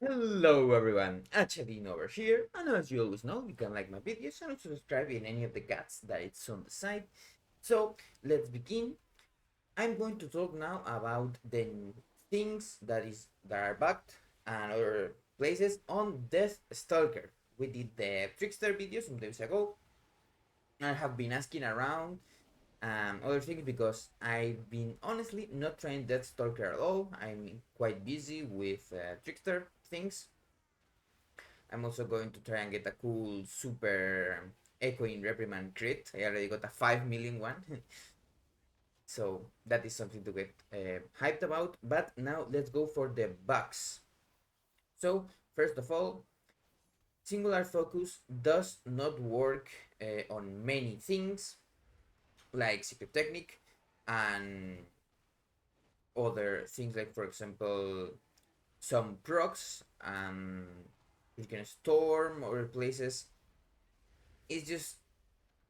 Hello everyone, Hachadino over here, and as you always know, you can like my videos and also subscribe in any of the cats that it's on the side. So let's begin. I'm going to talk now about the things that are bugged and other places on Deathstalker. We did the Trickster video some days ago. I have been asking around other things because I've been honestly not trying Deathstalker at all. I'm quite busy with Trickster things. I'm also going to try and get a cool super echoing reprimand crit. I already got a 5 million one. So that is something to get hyped about. But now let's go for the bugs. So first of all, singular focus does not work on many things like secret technique and other things like, for example, some procs and you can storm other places. It's just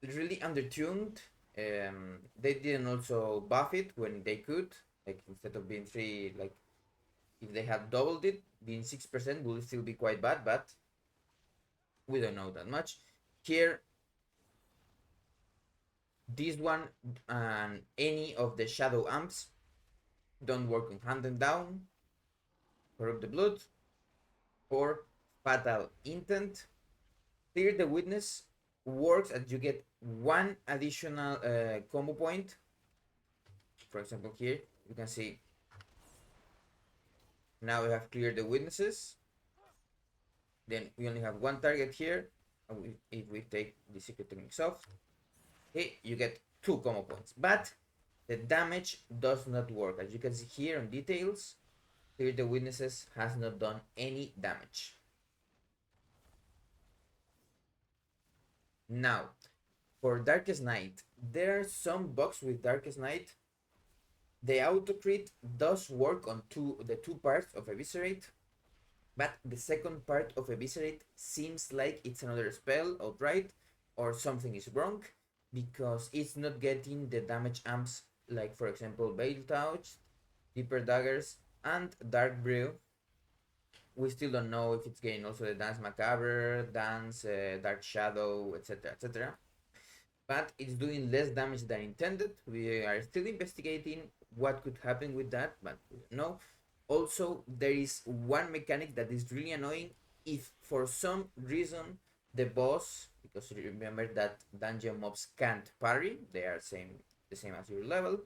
really undertuned. They didn't also buff it when they could. Like instead of being 3, like if they had doubled it, being 6% would still be quite bad, but we don't know that much. Here, this one and any of the shadow amps don't work on hand and down, corrupt the blood, or fatal intent. Clear the witness works as you get one additional combo point. For example, here you can see now we have cleared the witnesses. Then we only have one target here. And if we take the secret techniques off, okay, you get 2 combo points. But the damage does not work. As you can see here on details, clear the witnesses has not done any damage. Now, for Darkest Night, there are some bugs with Darkest Night. The auto crit does work on the two parts of Eviscerate, but the second part of Eviscerate seems like it's another spell outright, or something is wrong, because it's not getting the damage amps like, for example, Veil Touch, Deeper Daggers, and Dark Brew. We still don't know if it's getting also the Dance Macabre, Dance, Dark Shadow, etc. etc. But it's doing less damage than intended. We are still investigating what could happen with that, but we don't know. Also, there is one mechanic that is really annoying. If for some reason the boss, because remember that dungeon mobs can't parry, they are the same as your level,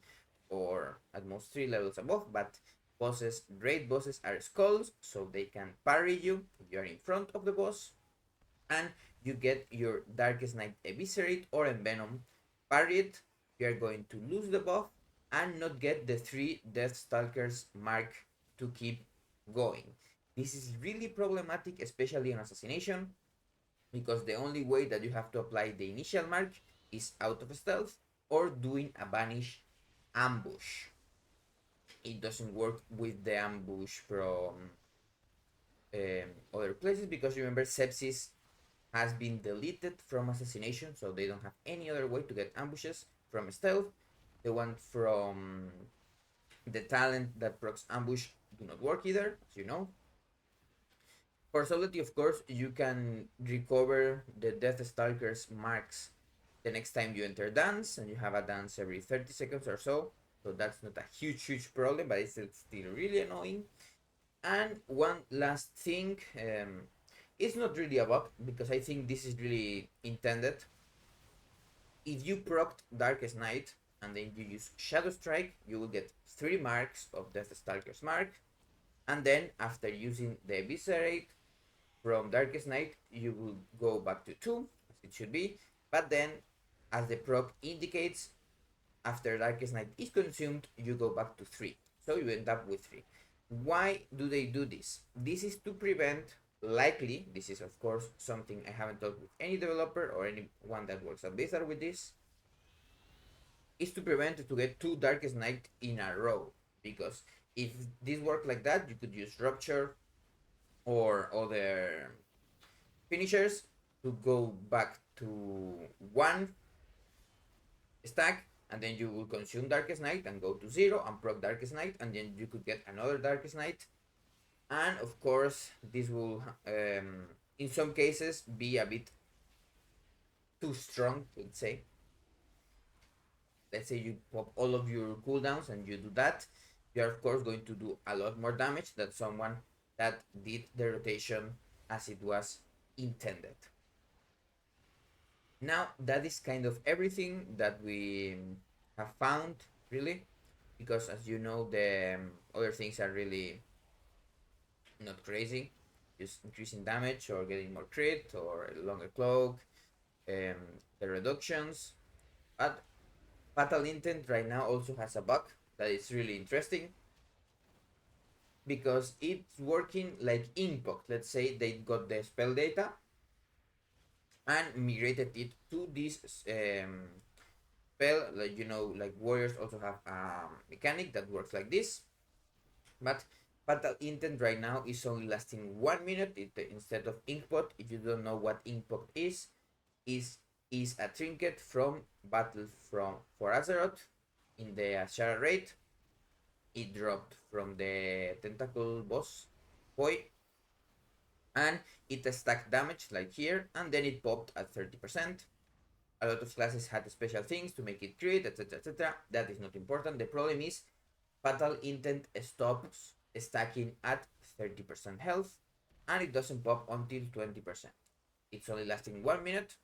or at most 3 levels above, but bosses, raid bosses are skulls, so they can parry you if you are in front of the boss, and you get your Darkest Night Eviscerate or Envenom parried, you are going to lose the buff and not get the 3 Deathstalkers mark to keep going. This is really problematic, especially on Assassination, because the only way that you have to apply the initial mark is out of stealth or doing a banish ambush. It doesn't work with the ambush from other places because remember Sepsis has been deleted from Assassination, so they don't have any other way to get ambushes from stealth. The one from the talent that procs ambush do not work either, as you know. For Solidity, of course, you can recover the Deathstalker's marks the next time you enter dance, and you have a dance every 30 seconds or so. So that's not a huge problem, but it's still really annoying. And one last thing, it's not really a bug because I think this is really intended. If you procced Darkest Night and then you use Shadow Strike, you will get 3 marks of Deathstalker's mark. And then after using the Eviscerate from Darkest Night, you will go back to 2, as it should be. But then, as the proc indicates, after Darkest Night is consumed, you go back to 3. So you end up with 3. Why do they do this? This is to prevent, likely, this is of course something I haven't talked with any developer or anyone that works at Blizzard with this, is to prevent to get 2 Darkest Night in a row. Because if this worked like that, you could use Rupture or other finishers to go back to 1 stack, and then you will consume Darkest Night and go to 0 and proc Darkest Night, and then you could get another Darkest Night And of course, this will, in some cases, be a bit too strong, let's say. Let's say you pop all of your cooldowns and you do that, you are of course going to do a lot more damage than someone that did the rotation as it was intended. Now that is kind of everything that we have found, really, because as you know, the other things are really not crazy, just increasing damage or getting more crit or a longer cloak, the reductions. But Fatal Intent right now also has a bug that is really interesting because it's working like Inkbox. Let's say they got the spell data and migrated it to this spell. Like you know, like warriors also have a mechanic that works like this, but Fatal Intent right now is only lasting 1 minute instead of Inkpot. If you don't know what Inkpot is is a trinket from Battle from for Azeroth in the Ashara raid. It dropped from the tentacle boss boy, and it stacked damage like here, and then it popped at 30%. A lot of classes had special things to make it crit, etc, etc. That is not important. The problem is Fatal Intent stops stacking at 30% health, and it doesn't pop until 20%. It's only lasting 1 minute,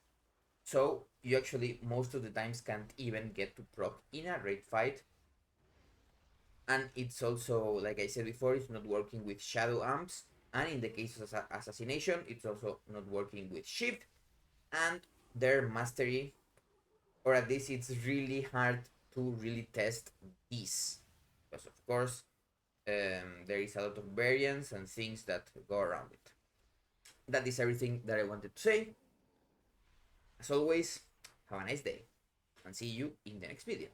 so you actually most of the times can't even get to proc in a raid fight. And it's also, like I said before, it's not working with shadow amps, and in the case of assassination it's also not working with shift and their mastery, or at least it's really hard to really test this because of course there is a lot of variance and things that go around it. That is everything that I wanted to say. As always, have a nice day and see you in the next video.